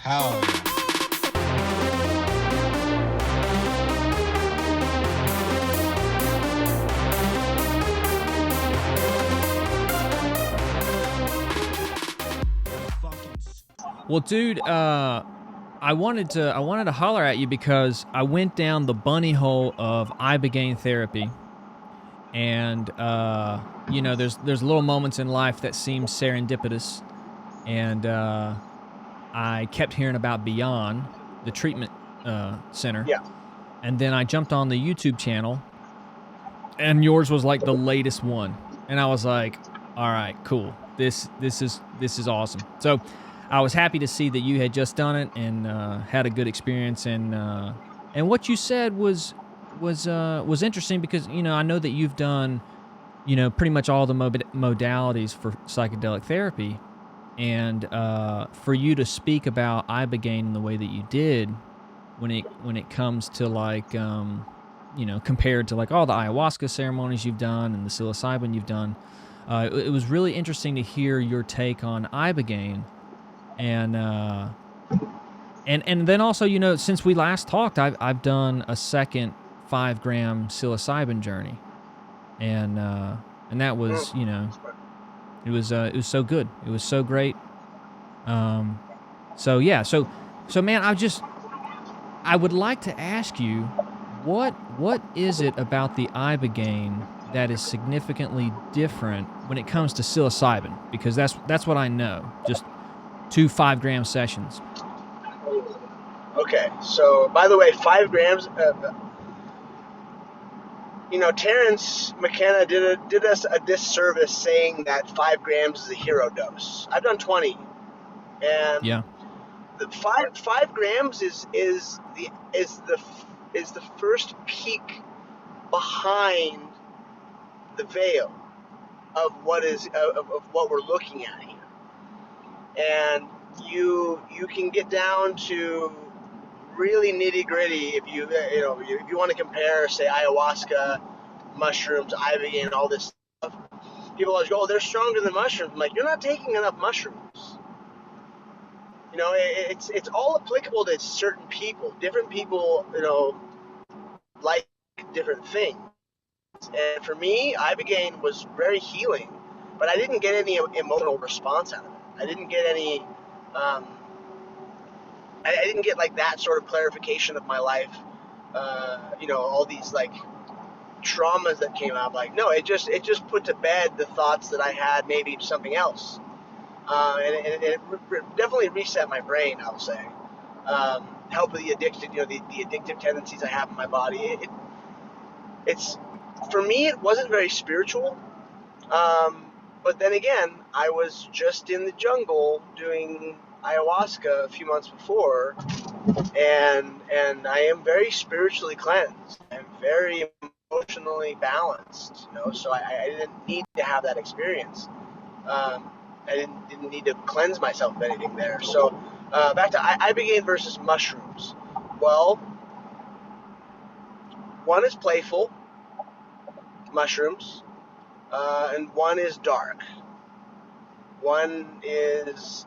Hell yeah. Well, dude, I wanted to holler at you because I went down the bunny hole of ibogaine therapy, and there's little moments in life that seem serendipitous, and I kept hearing about Beyond, the treatment center, Yeah. and then I jumped on the YouTube channel, and yours was like the latest one, and I was like, all right, cool, this is awesome. So I was happy to see that you had just done it and had a good experience, and what you said was interesting because I know that you've done pretty much all the modalities for psychedelic therapy, and for you to speak about ibogaine in the way that you did when it comes to like compared to like all the ayahuasca ceremonies you've done and the psilocybin you've done, it was really interesting to hear your take on ibogaine. And then also, since we last talked, I've done a second 5-gram psilocybin journey, and that was it was so good, it was so great. So yeah, so man, I would like to ask you, what is it about the ibogaine that is significantly different when it comes to psilocybin? Because that's what I know. Just 2 5-gram sessions. Okay, so by the way, 5 grams. Terrence McKenna did us a disservice saying that 5 grams is a hero dose. I've done 20, and Yeah. the 5 grams is the first peek behind the veil of what we're looking at here. And you can get down to really nitty gritty if you want to compare, say, ayahuasca, mushrooms, ibogaine, and all this stuff. People always go, "Oh, they're stronger than mushrooms." I'm like, you're not taking enough mushrooms. It's all applicable to certain people. Different people, like different things. And for me, ibogaine was very healing, but I didn't get any emotional response out of it. I didn't get any. I didn't get like that sort of clarification of my life. All these like traumas that came out. Like, no, it just put to bed the thoughts that I had, maybe something else, and it definitely reset my brain, I would say. Help with the addiction, the addictive tendencies I have in my body. It's for me, it wasn't very spiritual. But then again, I was just in the jungle doing ayahuasca a few months before, and I am very spiritually cleansed. I'm very emotionally balanced, so I didn't need to have that experience. I didn't need to cleanse myself of anything there. So back to ibogaine versus mushrooms. Well, one is playful, mushrooms, and one is dark. One is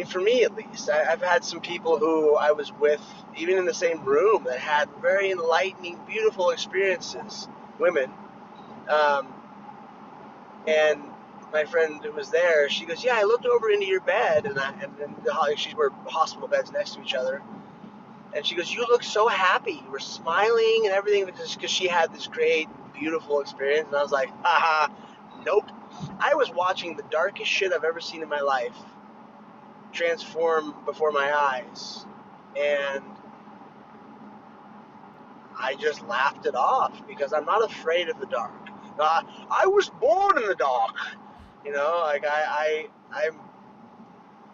for me at least, I've had some people who I was with, even in the same room, that had very enlightening, beautiful experiences, women. And my friend who was there, she goes, "Yeah, I looked over into your bed," and we're hospital beds next to each other. And she goes, "You look so happy. You were smiling and everything," because she had this great, beautiful experience. And I was like, haha, nope. I was watching the darkest shit I've ever seen in my life transform before my eyes. And I just laughed it off because I'm not afraid of the dark. I was born in the dark. I'm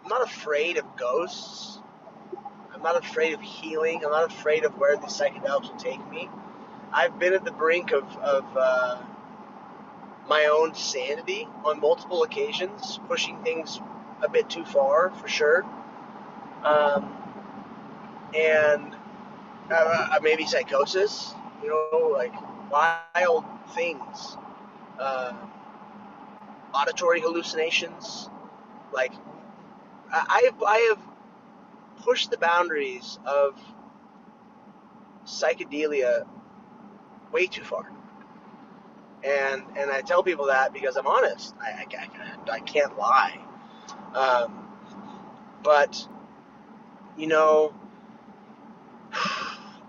not afraid of ghosts. I'm not afraid of healing. I'm not afraid of where the psychedelics will take me. I've been at the brink of my own sanity on multiple occasions, pushing things a bit too far, for sure. And maybe psychosis, like wild things. Auditory hallucinations. Like I have pushed the boundaries of psychedelia way too far. And I tell people that because I'm honest. I can't lie. But, you know,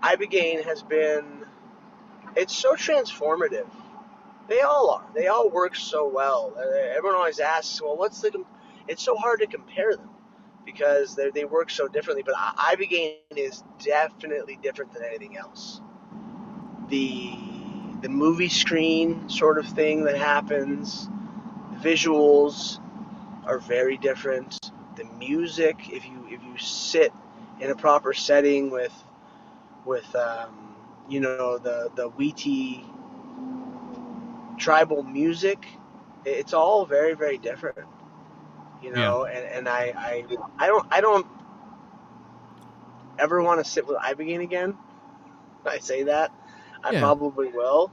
Ibogaine has been, it's so transformative. They all are. They all work so well. Everyone always asks, well, it's so hard to compare them because they work so differently. But Ibogaine is definitely different than anything else. The movie screen sort of thing that happens, the visuals are very different. The music, if you sit in a proper setting with you know, the Wheatie tribal music, it's all very, very different. You know, and I don't ever want to sit with Ibogaine again. I say that. I probably will.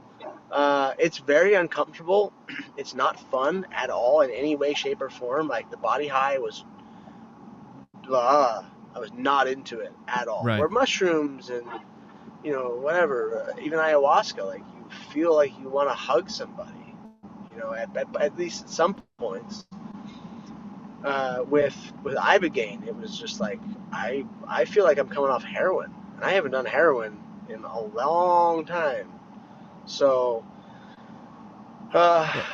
It's very uncomfortable. It's not fun at all in any way, shape, or form. Like the body high was, I was not into it at all. Right. Where mushrooms and, you know, whatever, even ayahuasca, like you feel like you want to hug somebody, you know, at least at some points. With Ibogaine, it was just like I feel like I'm coming off heroin, and I haven't done heroin in a long time. So,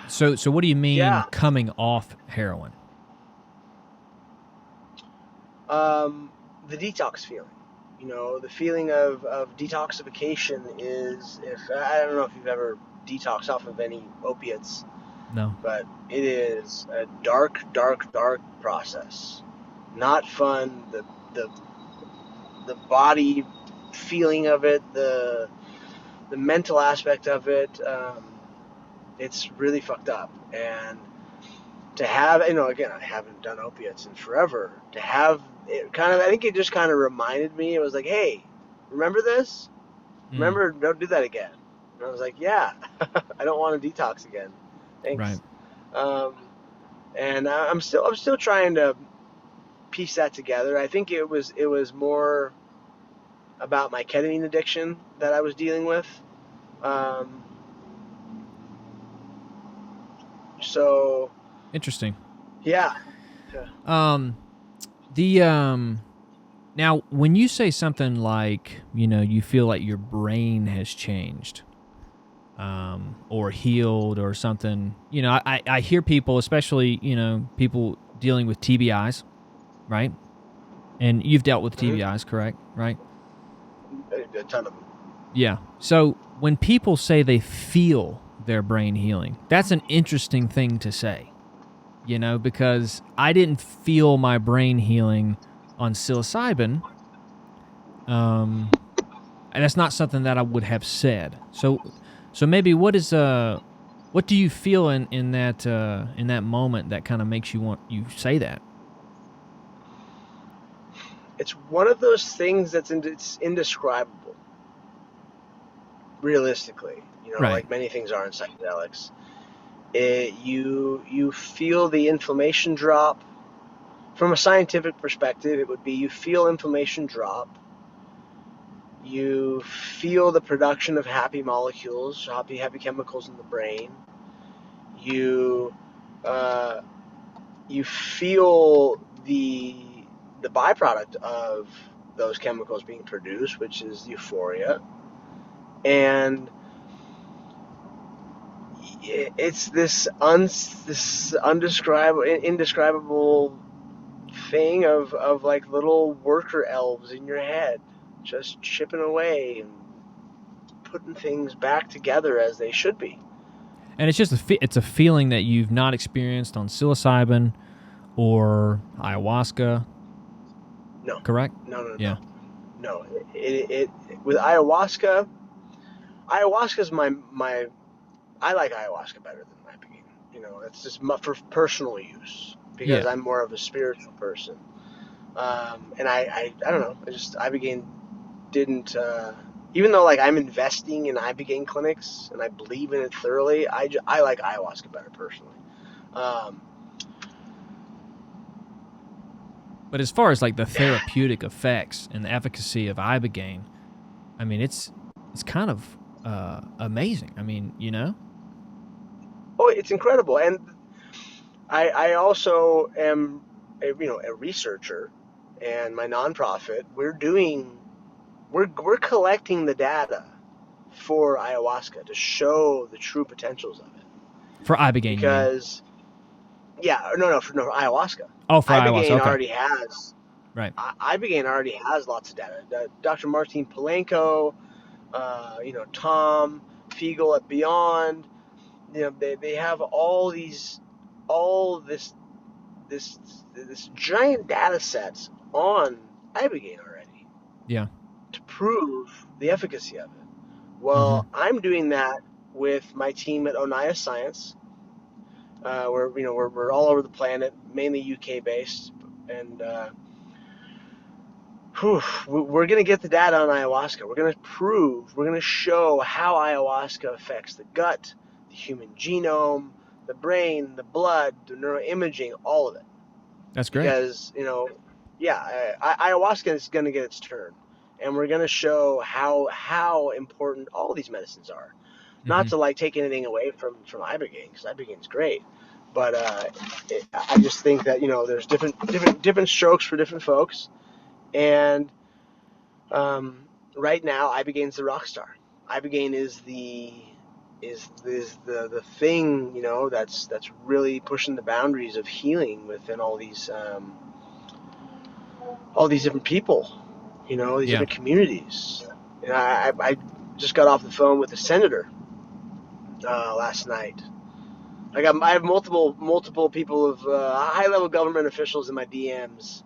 So what do you mean coming off heroin? The detox feeling, you know, the feeling of detoxification is, if I don't know if you've ever detoxed off of any opiates. No. But it is a dark, dark, dark process. Not fun. The body feeling of it, the mental aspect of it, it's really fucked up. And to have, you know, again, I haven't done opiates in forever. To have it kind of, I think it just kind of reminded me. It was like, hey, remember this? Remember, don't do that again. And I was like, yeah, I don't want to detox again. Thanks. Right. And I'm still trying to piece that together. I think it was more about my ketamine addiction that I was dealing with. So Interesting. yeah. Now when you say something like, you know, you feel like your brain has changed, or healed or something, you know, I hear people, especially, you know, people dealing with TBIs, right? And you've dealt with TBIs, correct? Right? A ton of them. Yeah. So when people say they feel their brain healing, that's an interesting thing to say, you know, because I didn't feel my brain healing on psilocybin. And that's not something that I would have said. So maybe what do you feel in that moment that kind of makes you say that? It's one of those things it's indescribable. Realistically, you know, Right. like many things are in psychedelics. You feel the inflammation drop. From a scientific perspective, it would be you feel inflammation drop. You feel the production of happy molecules, happy chemicals in the brain. You feel the byproduct of those chemicals being produced, which is euphoria, and it's this indescribable thing of like little worker elves in your head, just chipping away and putting things back together as they should be. And it's just it's a feeling that you've not experienced on psilocybin or ayahuasca. No. Correct? No. Yeah. No. It with ayahuasca. Ayahuasca's my I like ayahuasca better than Ibogaine. You know, it's just for personal use because I'm more of a spiritual person. And I don't know. Ibogaine didn't. Even though like I'm investing in Ibogaine clinics and I believe in it thoroughly, I like ayahuasca better personally. But as far as like the therapeutic effects and the efficacy of ibogaine, I mean, it's kind of amazing. I mean, you know? Oh, it's incredible. And I also am a researcher, and my nonprofit, we're collecting the data for ayahuasca to show the true potentials of it. For ibogaine, Because for ayahuasca. Oh, for ayahuasca, okay. already has Right. Ibogaine already has lots of data. Dr. Martin Palenko, Tom Fiegel at Beyond, they have all this giant data sets on ibogaine already. Yeah. To prove the efficacy of it. Well, I'm doing that with my team at Onaya Science. We're all over the planet, mainly UK based, and we're going to get the data on ayahuasca. We're going to show how ayahuasca affects the gut, the human genome, the brain, the blood, the neuroimaging, all of it. That's great. Because, ayahuasca is going to get its turn. And we're going to show how important all these medicines are. Not to like take anything away from ibogaine, because ibogaine is great. But I just think that, there's different strokes for different folks. And right now, ibogaine's the rock star. Ibogaine is the thing, that's really pushing the boundaries of healing within all these different people, these different communities. And I just got off the phone with a senator last night. I have multiple people of high-level government officials in my DMs,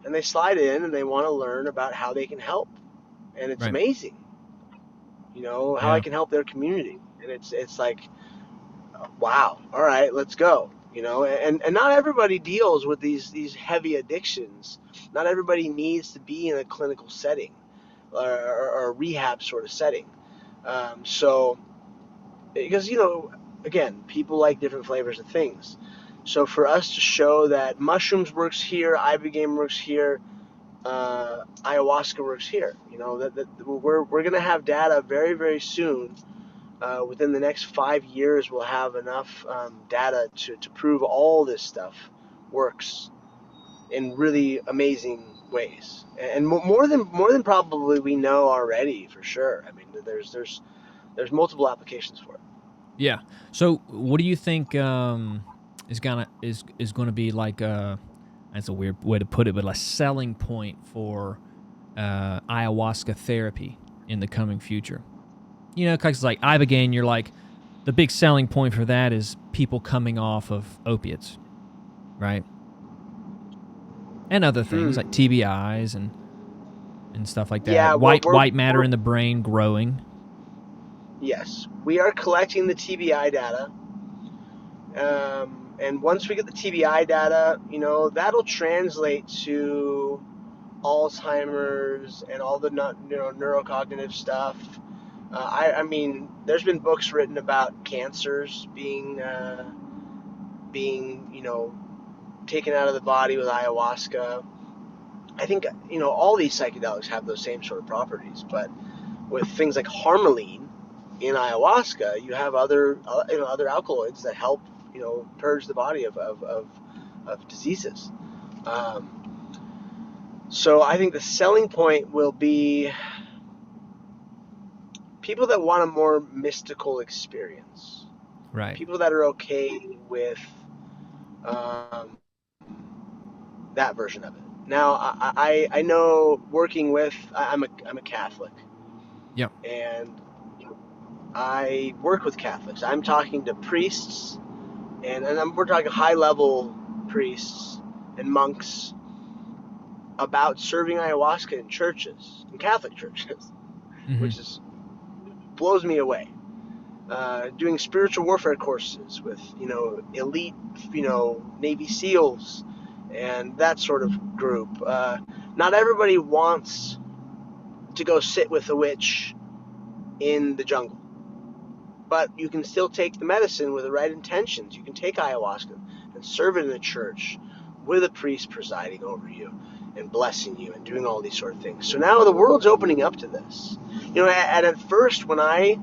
and they slide in and they want to learn about how they can help, and it's amazing. How I can help their community, and it's like, wow, all right, let's go. And not everybody deals with these heavy addictions. Not everybody needs to be in a clinical setting or a rehab sort of setting. So, because, again, people like different flavors of things. So for us to show that mushrooms works here, ibogaine works here, ayahuasca works here, that we're going to have data very, very soon. Within the next 5 years, we'll have enough data to prove all this stuff works in really amazing ways, and more than probably we know already for sure. I mean, there's multiple applications for it. Yeah. So, what do you think is gonna be like that's a weird way to put it, but a selling point for ayahuasca therapy in the coming future? Because like ibogaine, you're like, the big selling point for that is people coming off of opiates, right? And other things like TBIs and stuff like that. Yeah, white matter in the brain growing. Yes, we are collecting the TBI data, and once we get the TBI data, that'll translate to Alzheimer's and all the neurocognitive stuff. I mean, there's been books written about cancers being taken out of the body with ayahuasca. I think, all these psychedelics have those same sort of properties, but with things like harmaline in ayahuasca, you have other alkaloids that help, purge the body of diseases. So I think the selling point will be people that want a more mystical experience. Right. People that are okay with that version of it. Now, I know working with, I'm a Catholic. Yep. And I work with Catholics. I'm talking to priests, and we're talking high-level priests and monks about serving ayahuasca in churches, in Catholic churches, which blows me away. Doing spiritual warfare courses with, elite, Navy SEALs and that sort of group. Not everybody wants to go sit with a witch in the jungle, but you can still take the medicine with the right intentions. You can take ayahuasca and serve it in a church with a priest presiding over you and blessing you and doing all these sort of things. So now the world's opening up to this. You know, at first when I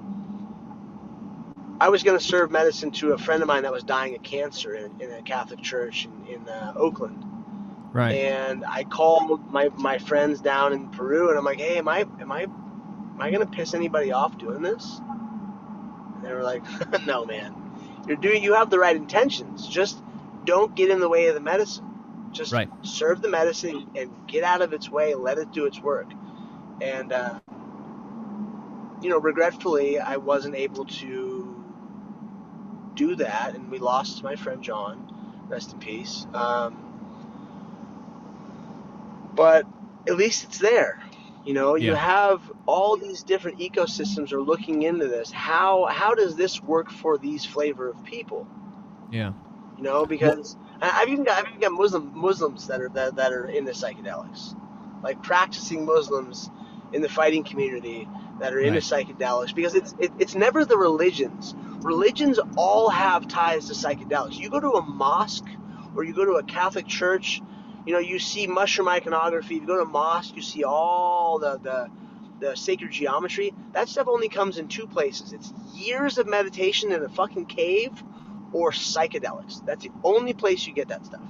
was going to serve medicine to a friend of mine that was dying of cancer in a Catholic church in Oakland. Right. And I called my friends down in Peru, and I'm like, hey, am I going to piss anybody off doing this? And they were like, no, man. You have the right intentions. Just don't get in the way of the medicine. Just serve the medicine and get out of its way. Let it do its work. And, regretfully, I wasn't able to do that, and we lost my friend John. Rest in peace. But at least it's there. You have all these different ecosystems are looking into this. How does this work for these flavor of people? Yeah. Because I've even got Muslims that are into psychedelics, like practicing Muslims in the fighting community that are into psychedelics, because it's never the religions. Religions all have ties to psychedelics. You go to a mosque or you go to a Catholic church, you see mushroom iconography. If you go to a mosque, you see all the sacred geometry. That stuff only comes in two places. It's years of meditation in a fucking cave or psychedelics. That's the only place you get that stuff.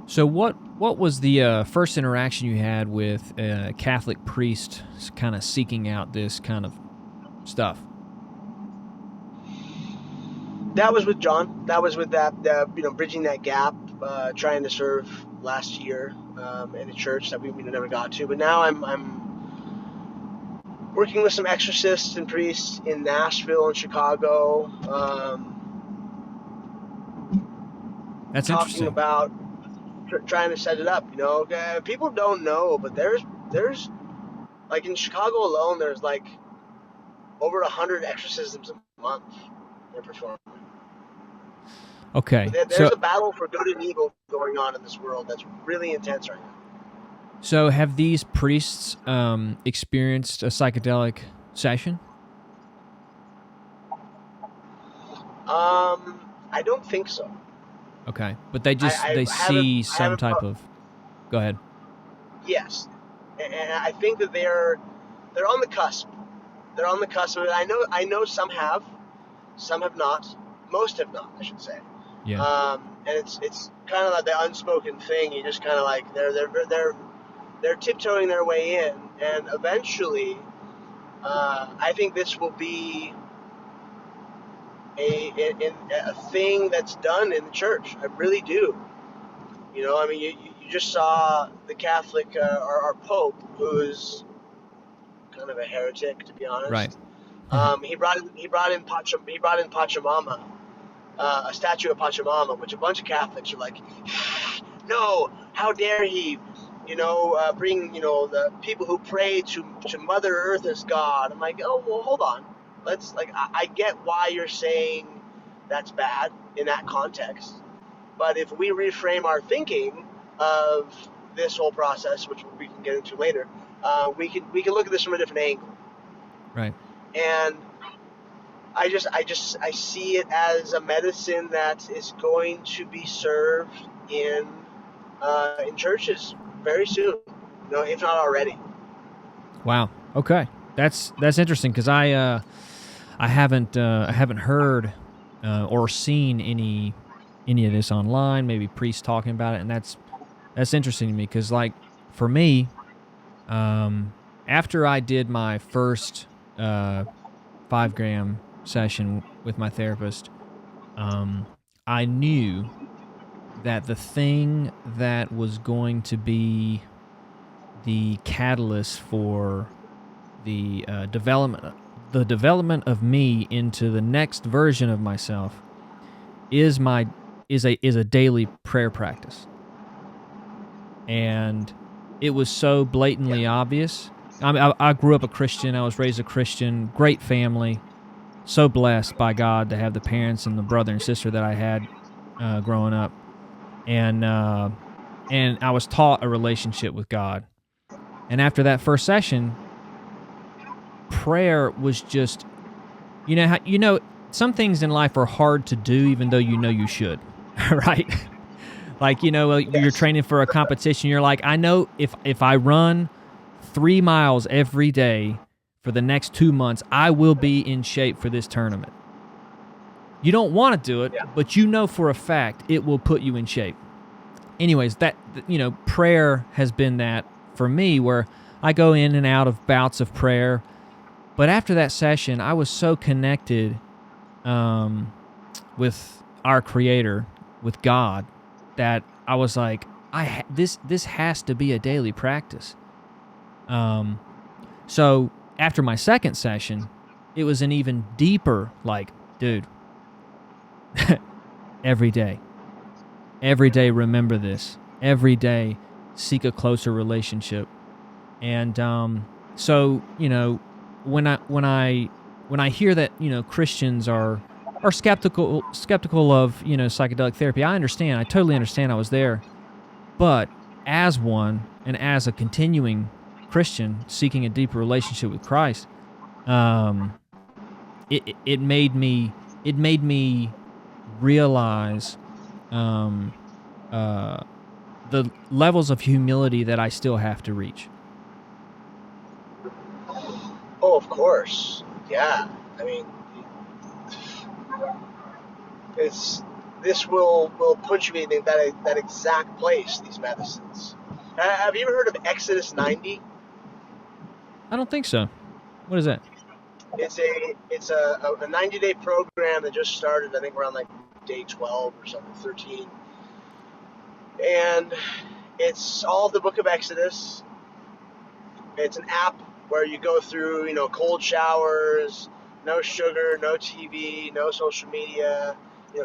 So what was the first interaction you had with a Catholic priest kind of seeking out this kind of stuff? That was with John. That was with that, bridging that gap, trying to serve last year in a church that we never got to. But now I'm working with some exorcists and priests in Nashville and Chicago. That's talking interesting. About trying to set it up. People don't know, but there's like in Chicago alone, there's like over 100 exorcisms a month they're performing. Okay. There's a battle for good and evil going on in this world that's really intense right now. So have these priests experienced a psychedelic session? I don't think so. Okay. But they just see some type of... Go ahead. Yes. And I think that they're on the cusp. They're on the cusp of it. I know some have not. Most have not, I should say. Yeah. And it's kind of like the unspoken thing. You just kind of like they're tiptoeing their way in, and eventually, I think this will be a thing that's done in the church. I really do. You just saw the Catholic, our Pope, who's kind of a heretic, to be honest. Right. He brought in Pachamama. A statue of Pachamama, which a bunch of Catholics are like, no, how dare he, bring, the people who pray to Mother Earth as God. I'm like, oh, well, hold on. I get why you're saying that's bad in that context. But if we reframe our thinking of this whole process, which we can get into later, we can look at this from a different angle. Right. And I see it as a medicine that is going to be served in churches very soon, if not already. Wow. Okay, that's interesting, because I haven't heard or seen any of this online. Maybe priests talking about it, and that's interesting to me, because like for me, after I did my first 5-gram session with my therapist, I knew that the thing that was going to be the catalyst for the development of me into the next version of myself is a daily prayer practice. And it was so blatantly obvious. I grew up a Christian. I was raised a Christian. Great family. So blessed by God to have the parents and the brother and sister that I had growing up, and I was taught a relationship with God. And after that first session, prayer was just, some things in life are hard to do, even though you should, right? Like, you're Yes. training for a competition. You're like, I know if I run 3 miles every day for the next 2 months, I will be in shape for this tournament. You don't want to do it, Yeah. but you know for a fact it will put you in shape. Anyways, that, prayer has been that for me, where I go in and out of bouts of prayer. But after that session, I was so connected with our Creator, with God, that I was like, this has to be a daily practice. So after my second session, it was an even deeper, like, dude, every day remember this. Every day seek a closer relationship. And so when I hear that Christians are skeptical of psychedelic therapy, I totally understand. I was there. But as one, and as a continuing Christian seeking a deeper relationship with Christ, it made me realize the levels of humility that I still have to reach. Oh, of course. Yeah. I mean, this will put you in that exact place. These medicines. Have you ever heard of Exodus 90? I don't think so. What is that? It's a 90-day program that just started. I think around like day 12 or something, 13, and it's all the Book of Exodus. It's an app where you go through, cold showers, no sugar, no TV, no social media,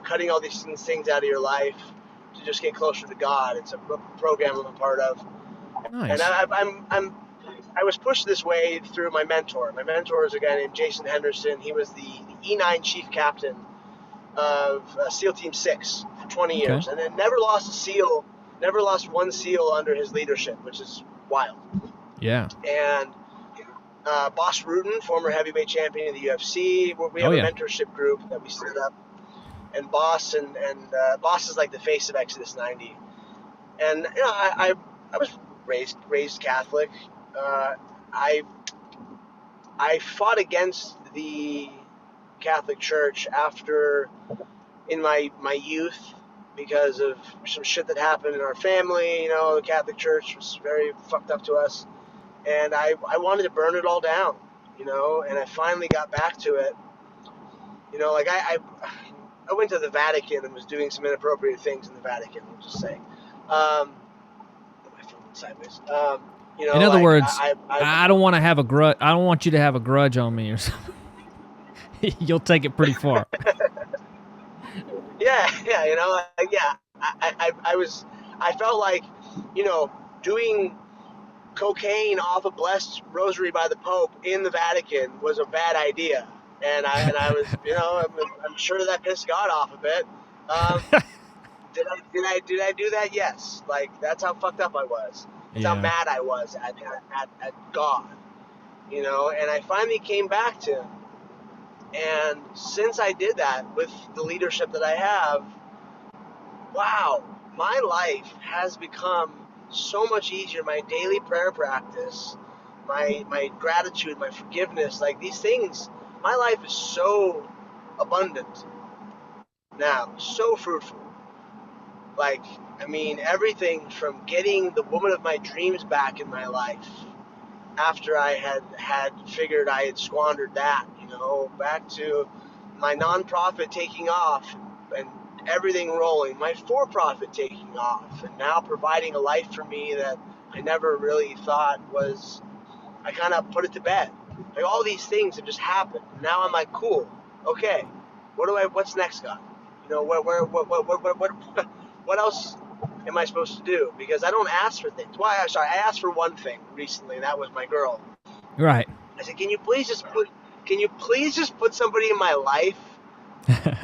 cutting all these things out of your life to just get closer to God. It's a program I'm a part of, and Nice. I was pushed this way through my mentor. My mentor is a guy named Jason Henderson. He was the E9 chief captain of SEAL Team 6 for 20 Okay. years, and then never lost one SEAL under his leadership, which is wild. Yeah. And Boss Rutan, former heavyweight champion of the UFC, we have a mentorship group that we set up, and Boss Boss is like the face of Exodus 90. And I was raised Catholic. I fought against the Catholic Church in my youth because of some shit that happened in our family. The Catholic Church was very fucked up to us, and I wanted to burn it all down. And I finally got back to it. Like I went to the Vatican and was doing some inappropriate things in the Vatican. We'll just say. My phone went sideways. In other words, I don't want to have a grudge. I don't want you to have a grudge on me or something. You'll take it pretty far. Yeah. I felt like, doing cocaine off a blessed rosary by the Pope in the Vatican was a bad idea, and I was, I'm sure that pissed God off a bit. Did I do that? Yes. Like, that's how fucked up I was. That's how mad I was at God, and I finally came back to him. And since I did that with the leadership that I have, wow, my life has become so much easier. My daily prayer practice, my gratitude, my forgiveness, like these things, my life is so abundant now, so fruitful. Like, I mean, everything from getting the woman of my dreams back in my life after I had figured I had squandered that, back to my nonprofit taking off and everything rolling, my for-profit taking off, and now providing a life for me that I never really thought was, I kind of put it to bed. Like, all these things have just happened. Now I'm like, cool, okay, what's next, God? What else am I supposed to do? Because I don't ask for things. I asked for one thing recently, and that was my girl. Right. I said, can you please just put somebody in my life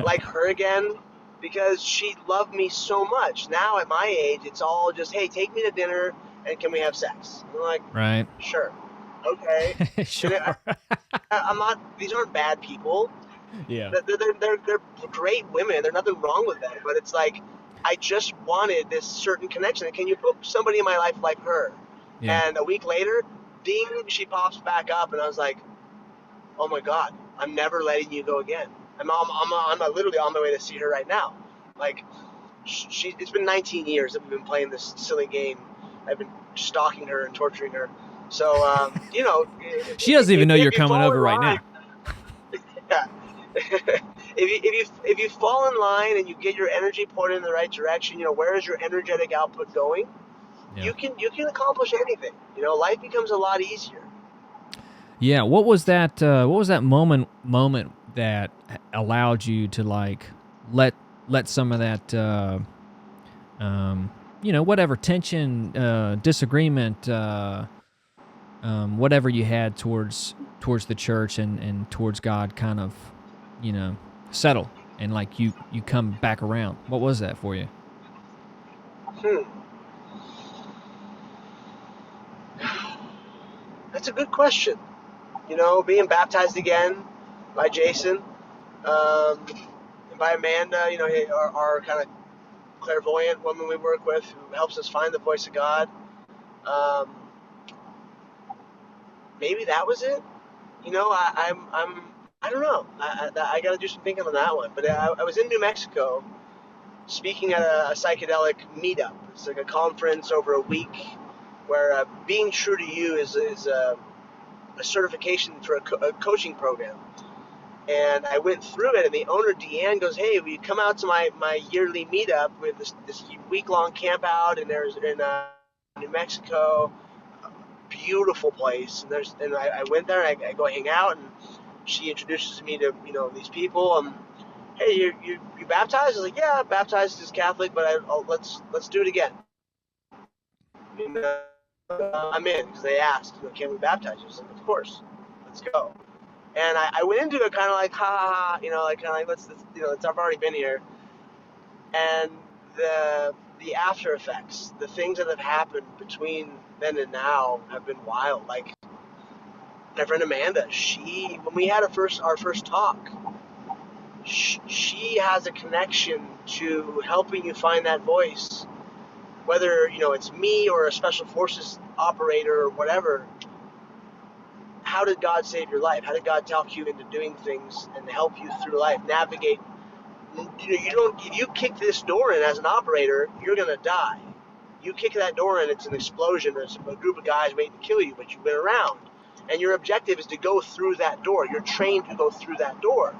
like her again? Because she loved me so much. Now at my age, it's all just, hey, take me to dinner and can we have sex? And I'm like, right. Sure. Okay. Sure. I'm not, these aren't bad people. Yeah. They're great women. There's nothing wrong with them. But it's like, I just wanted this certain connection. And can you put somebody in my life like her? Yeah. And a week later, ding, she pops back up, and I was like, oh my God, I'm never letting you go again. I'm literally on my way to see her right now. Like, it's been 19 years that we've been playing this silly game. I've been stalking her and torturing her. So, you know, She doesn't even know you're if you coming fall over in right line, now. yeah. if you fall in line and you get your energy poured in the right direction, you know, where is your energetic output going? Yeah. You can accomplish anything. You know, life becomes a lot easier. Yeah. What was that? What was that moment that allowed you to like let some of that, you know, whatever tension, disagreement, whatever you had towards the church and towards God, kind of, you know, settle and like you come back around? What was that for you? That's a good question. You know, being baptized again by Jason, and by Amanda, you know, our kind of clairvoyant woman we work with who helps us find the voice of God. Um, Maybe that was it. You know, I don't know. I got to do some thinking on that one. But I was in New Mexico speaking at a psychedelic meetup. It's like a conference over a week where being true to you is a certification for a coaching program. And I went through it, and the owner, Deanne, goes, hey, will you come out to my yearly meetup with this week-long camp out in New Mexico? Beautiful place. And I went there, and I go hang out, and she introduces me to, you know, these people. Hey, you baptized? I was like, yeah, I'm baptized as Catholic, but let's do it again. You know, I'm in, because they asked, you know, can we baptize you? I was like, of course, let's go. And I went into it kind of like, ha ha ha, you know, like kind of like let's you know, I've already been here. And the after effects, the things that have happened between then and now have been wild. Like my friend Amanda, when we had our first talk, she has a connection to helping you find that voice, whether, you know, it's me or a special forces operator or whatever. How did God save your life? How did God talk you into doing things and help you through life, navigate? You know, if you kick this door in as an operator, you're gonna die. You kick that door in, it's an explosion. There's a group of guys waiting to kill you, but you've been around, and your objective is to go through that door. You're trained to go through that door.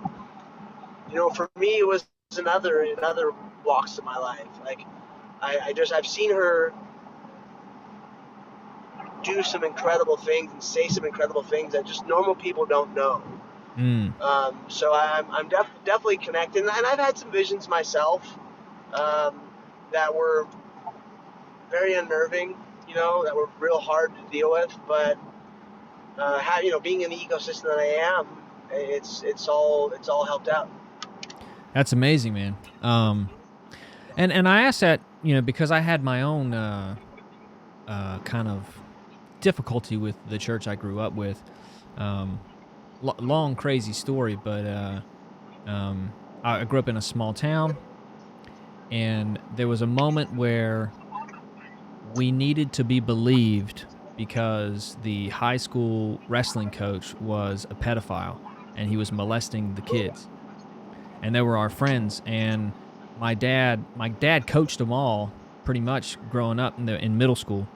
You know, for me, it was in other walks of my life. Like I've seen her do some incredible things and say some incredible things that just normal people don't know. So I'm definitely connected, and I've had some visions myself that were very unnerving, you know, that were real hard to deal with. But you know, being in the ecosystem that I am, it's all helped out. That's amazing, man. And I asked that, you know, because I had my own kind of difficulty with the church I grew up with. Long, crazy story, but I grew up in a small town, and there was a moment where we needed to be believed because the high school wrestling coach was a pedophile, and he was molesting the kids. And they were our friends, and my dad coached them all pretty much growing up in middle school,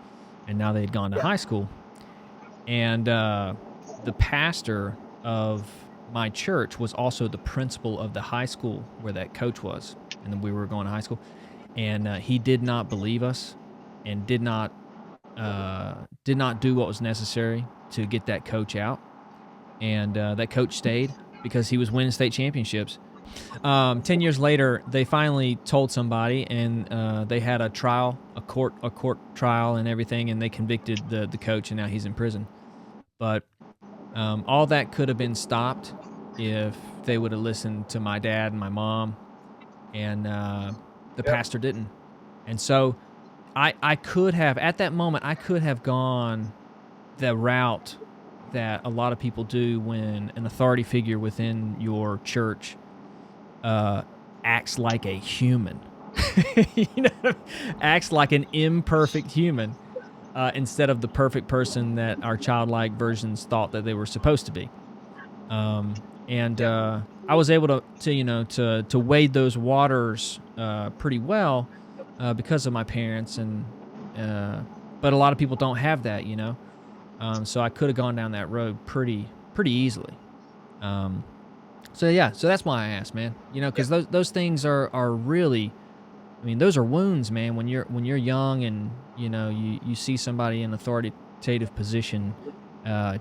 and now they had gone to high school. And the pastor of my church was also the principal of the high school where that coach was, and we were going to high school. And he did not believe us, and did not do what was necessary to get that coach out. And that coach stayed because he was winning state championships. 10 years later, they finally told somebody, and they had a trial, a court trial and everything, and they convicted the coach, and now he's in prison. But all that could have been stopped if they would have listened to my dad and my mom, and the pastor didn't. And so I could have, at that moment, I could have gone the route that a lot of people do when an authority figure within your church acts like a human. you know, acts like an imperfect human instead of the perfect person that our childlike versions thought that they were supposed to be. And I was able to you know to wade those waters pretty well because of my parents, and but a lot of people don't have that, you know. So I could have gone down that road pretty easily. Um, so yeah, so that's why I asked, man. You know, because those things are really, I mean, those are wounds, man. When you're young and you know you see somebody in authoritative position,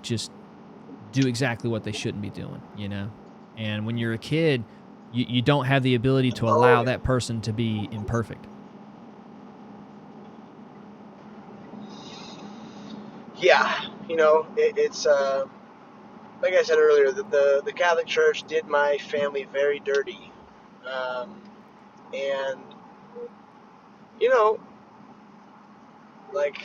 just do exactly what they shouldn't be doing, you know? And when you're a kid, you don't have the ability to Oh, allow that person to be imperfect. yeah. You know, it's like I said earlier, the Catholic Church did my family very dirty, um, and you know, like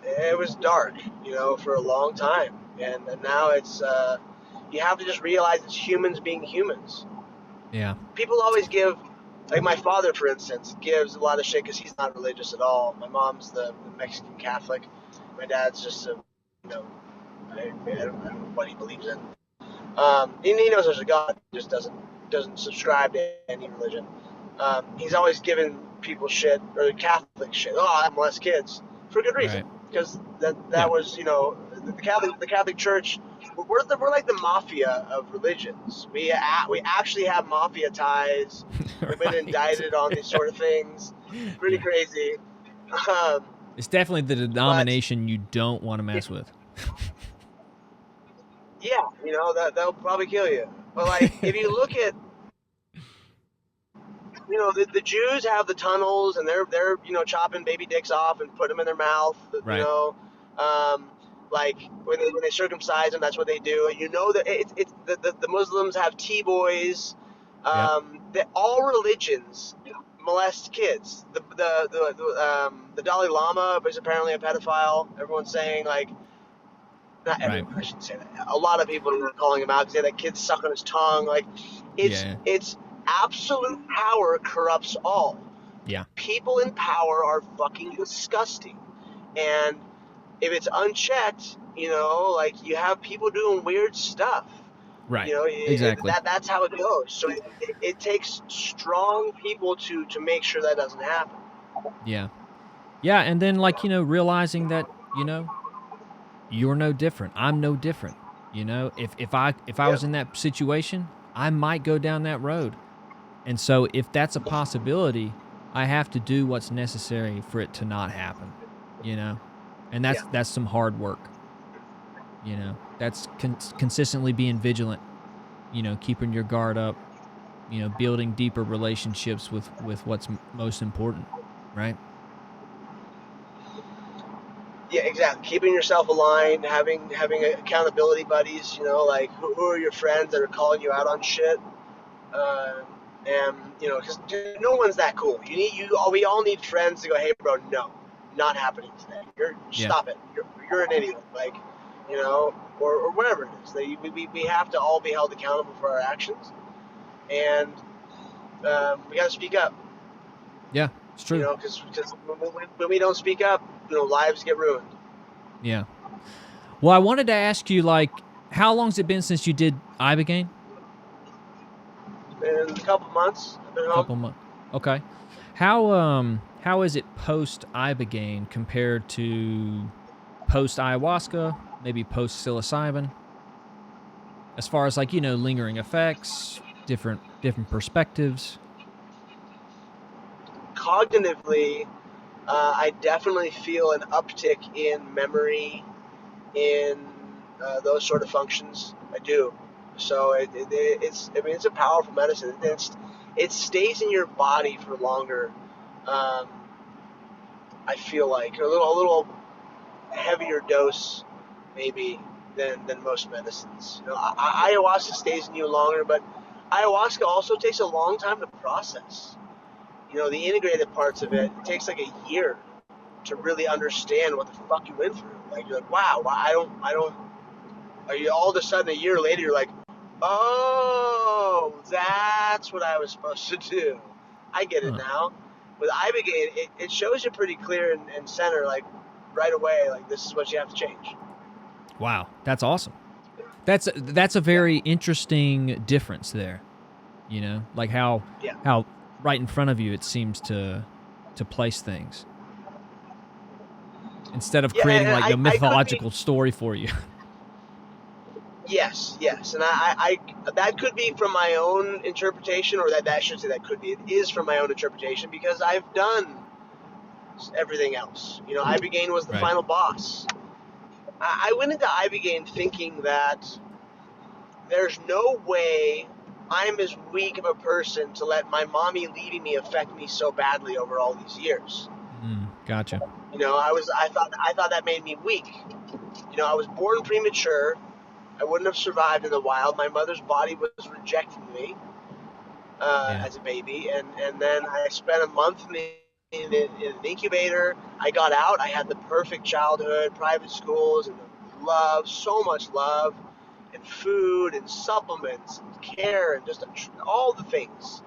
it was dark, you know, for a long time, and now it's you have to just realize it's humans being humans. Yeah. People always give, like my father, for instance, gives a lot of shit because he's not religious at all. My mom's the Mexican Catholic. My dad's just a, you know, I don't know what he believes in. He knows there's a God, just doesn't subscribe to any religion. He's always given people shit, or Catholic shit. Oh, I molest kids for good reason, Right. because that Yeah. was, you know, the Catholic Church. We're like the mafia of religions. We actually have mafia ties. We've been Right. indicted on these sort of things. It's pretty Yeah. crazy. Um, It's definitely the but denomination you don't want to mess with. yeah, you know that they'll probably kill you. But like, if you look at, you know, the Jews have the tunnels, and they're you know chopping baby dicks off and put them in their mouth. You Right. know, um, like when they circumcise them, that's what they do. You know that it's the Muslims have T-boys. Yep. That all religions molest kids. The Dalai Lama is apparently a pedophile. Everyone's saying, like, not Right. everyone, I shouldn't say that. A lot of people are calling him out because they had that kid suck on his tongue. Like, Yeah. it's absolute power corrupts all. Yeah. People in power are fucking disgusting, and if it's unchecked, you know, like you have people doing weird stuff. Right. You know, Exactly. that's how it goes. So it takes strong people to make sure that doesn't happen. Yeah. Yeah, and then like, you know, realizing that, you know, you're no different. I'm no different. You know, if I Yeah, was in that situation, I might go down that road. And so if that's a possibility, I have to do what's necessary for it to not happen, you know? And yeah, that's some hard work, you know? That's consistently being vigilant, you know, keeping your guard up, you know, building deeper relationships with what's most important, right? yeah. Exactly. Keeping yourself aligned, having accountability buddies. You know, like who are your friends that are calling you out on shit. Uh, and you know, because no one's that cool. We all need friends to go, hey, bro, no, not happening today. Yeah. Stop it. You're an idiot. Like, you know, or whatever it is. We have to all be held accountable for our actions, and we got to speak up. Yeah, it's You true. know, because when we don't speak up, you know, lives get ruined. Yeah. Well, I wanted to ask you, like, how long's it been since you did Ibogaine? In a couple months, I've been A home. couple months. Okay. How is it post Ibogaine compared to post ayahuasca, maybe post psilocybin? As far as like, you know, lingering effects, different perspectives. Cognitively, I definitely feel an uptick in memory, in those sort of functions. I do. So it's, I mean, it's a powerful medicine. It stays in your body for longer. Um, I feel like a little heavier dose maybe than most medicines. You know, ayahuasca stays in you longer, but ayahuasca also takes a long time to process. You know, the integrated parts of it, it takes like a year to really understand what the fuck you went through. Like, you're like, wow, I don't. Are you all of a sudden a year later you're like, oh, that's what I was supposed to do. I get it now. With Ibogaine, it shows you pretty clear and center, like right away, like this is what you have to change. Wow, that's awesome. That's a very interesting difference there. You know, like how right in front of you it seems to place things instead of creating like the mythological story for you. Yes, and I that could be from my own interpretation, or that I should say that could be. It is from my own interpretation because I've done everything else. You know, Ibogaine was the final boss. I went into Ibogaine thinking that there's no way I'm as weak of a person to let my mommy leaving me affect me so badly over all these years. Gotcha. You know, I thought that made me weak. You know, I was born premature. I wouldn't have survived in the wild. My mother's body was rejecting me as a baby, and then I spent a month in an incubator. I got out. I had the perfect childhood, private schools, and love, so much love, and food, and supplements, and care, and just all the things.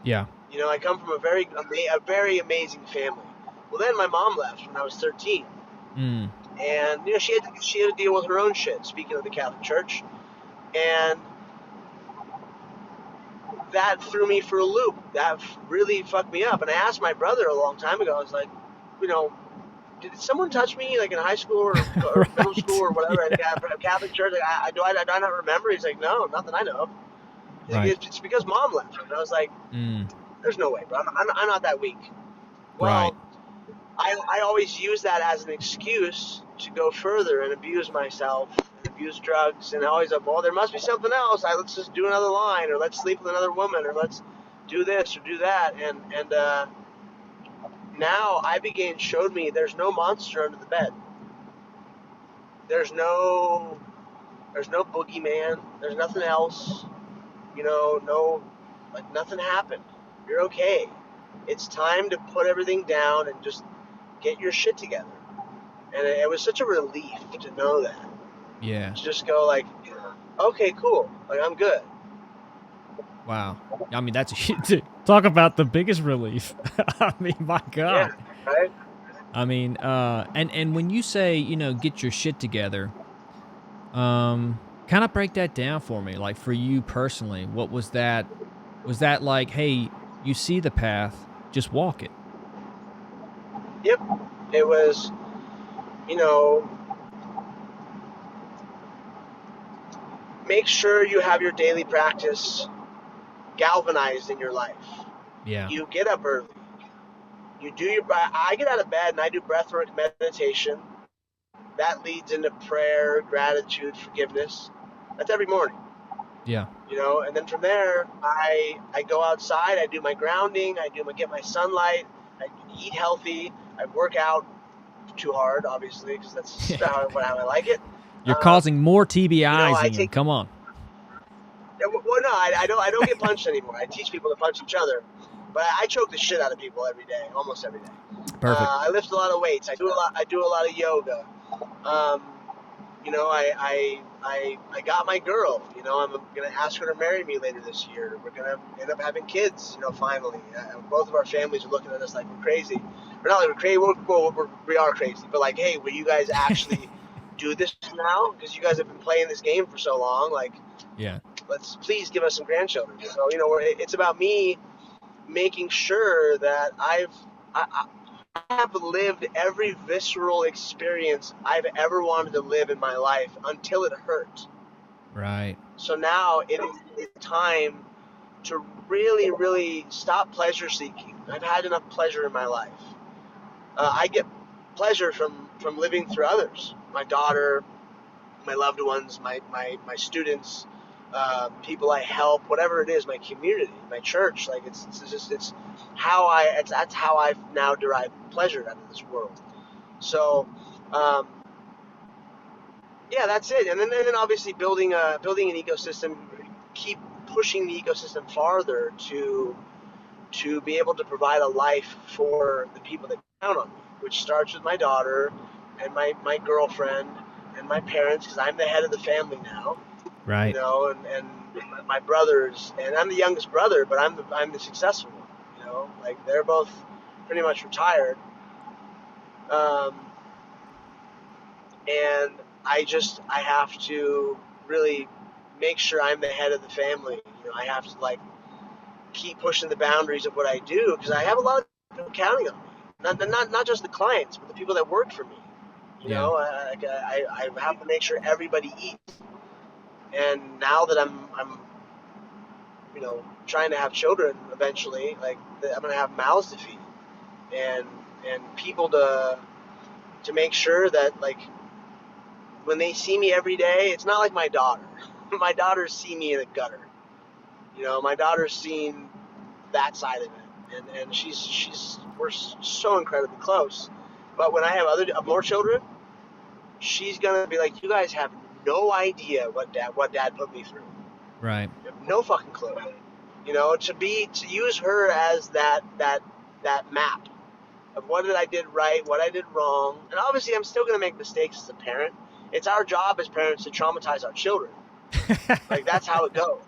Yeah. You know, I come from a very amazing family. Well, then my mom left when I was 13. And, you know, she had to deal with her own shit, speaking of the Catholic Church. And that threw me for a loop. That really fucked me up. And I asked my brother a long time ago, I was like, you know, did someone touch me, like in high school or middle school or whatever, at a Catholic church? Like, do I not remember? He's like, no, not that I know of. Like, it's because mom left. And I was like, there's no way, bro. I'm not that weak. Well, I always use that as an excuse to go further and abuse myself and abuse drugs, and I always like, well, there must be something else. Let's just do another line, or let's sleep with another woman, or let's do this or do that. And now Ibogaine showed me there's no monster under the bed. There's no boogeyman. There's nothing else. You know, like nothing happened. You're okay. It's time to put everything down and just get your shit together. And it was such a relief to know that. Yeah. To just go like, okay, cool. Like, I'm good. Wow. I mean, talk about the biggest relief. I mean, my God. Yeah, right? I mean, and when you say, you know, get your shit together, kind of break that down for me. Like, for you personally, what was that? Was that like, hey, you see the path, just walk it? Yep. It was, you know, make sure you have your daily practice galvanized in your life. Yeah. You get up early. I get out of bed and I do breathwork meditation. That leads into prayer, gratitude, forgiveness. That's every morning. Yeah. You know, and then from there, I go outside, I do my grounding, get my sunlight, I eat healthy, I work out too hard, obviously, because that's how I like it. You're causing more TBIs, you know, Ian. Come on. Well, no, I don't get punched anymore. I teach people to punch each other, but I choke the shit out of people every day, almost every day. Perfect. I lift a lot of weights. I do a lot of yoga. You know, I got my girl. You know, I'm gonna ask her to marry me later this year. We're gonna end up having kids. You know, finally. Both of our families are looking at us like we're crazy. We're not like we're crazy. We are crazy. But like, hey, will you guys actually do this now? Because you guys have been playing this game for so long. Like, yeah. Let's please give us some grandchildren. So, you know, it's about me making sure that I have lived every visceral experience I've ever wanted to live in my life until it hurt. Right. So now it is time to really, really stop pleasure seeking. I've had enough pleasure in my life. I get pleasure from living through others. My daughter, my loved ones, my students, people I help, whatever it is, my community, my church. Like that's how I've now derived pleasure out of this world. So, yeah, that's it. And then obviously building an ecosystem, keep pushing the ecosystem farther to be able to provide a life for the people that count on me, which starts with my daughter and my girlfriend and my parents, because I'm the head of the family now. Right. You know, and my brothers, and I'm the youngest brother, but I'm the successful one. You like they're both pretty much retired. Um, and I have to really make sure I'm the head of the family. I have to like keep pushing the boundaries of what I do because I have a lot of people counting on me. Not just the clients, but the people that work for me. Yeah. I have to make sure everybody eats. And now that I'm trying to have children eventually, like I'm gonna have mouths to feed, and people to make sure that like when they see me every day, it's not like my daughter. My daughters see me in a gutter. My daughter's seen that side of it, and we're so incredibly close. But when I have more children, she's gonna be like, you guys have no idea what dad put me through. Right. You have no fucking clue. To use her as that map of what I did right, what I did wrong, and obviously I'm still gonna make mistakes as a parent. It's our job as parents to traumatize our children. Like that's how it goes.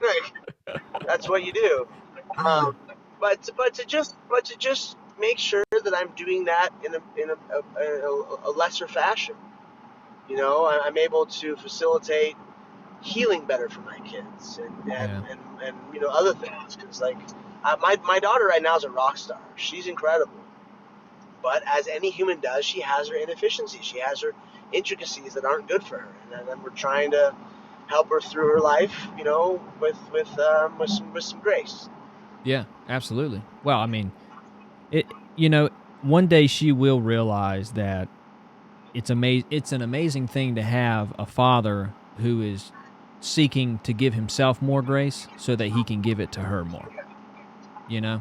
Like, that's what you do. But to just make sure that I'm doing that in a lesser fashion. I'm able to facilitate healing better for my kids and other things because like my daughter right now is a rock star. She's incredible. But as any human does, she has her inefficiencies. She has her intricacies that aren't good for her, and then we're trying to help her through her life, with some grace. Yeah, absolutely. Well, I mean, one day she will realize that it's an amazing thing to have a father who is seeking to give himself more grace so that he can give it to her more. Yeah.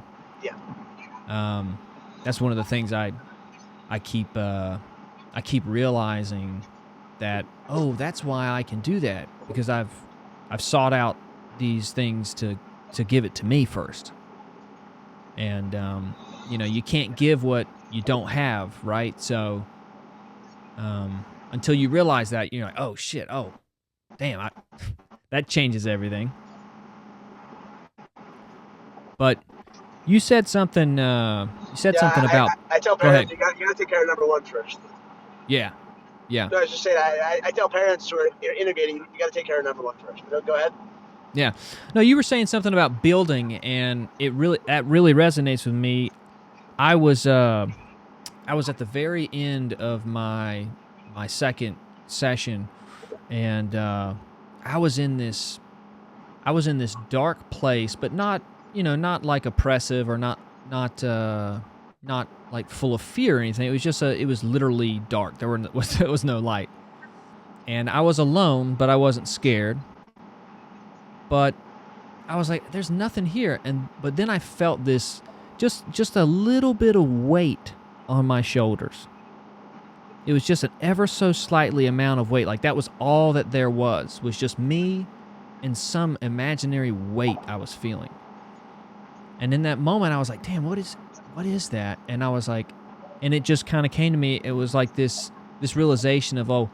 That's one of the things I keep realizing that, oh, that's why I can do that, because I've sought out these things to give it to me first. And you can't give what you don't have, right? So until you realize that, you're like, oh shit, oh damn, that changes everything. But you said something. Something about. I tell parents you got to take care of number one first. Yeah. No, I was just saying. I tell parents who are integrating, you got to take care of number one first. But go ahead. Yeah. No, you were saying something about building, and that really resonates with me. I was at the very end of my second session, and I was in this dark place, but not like oppressive or not like full of fear or anything. It was just it was literally dark. There was no light, and I was alone, but I wasn't scared. But I was like, "There's nothing here," but then I felt this just a little bit of weight on my shoulders. It was just an ever so slightly amount of weight. Like that was all that there was just me and some imaginary weight I was feeling. And in that moment, I was like, damn, what is that? And I was like, and it just kind of came to me. It was like this realization of, oh,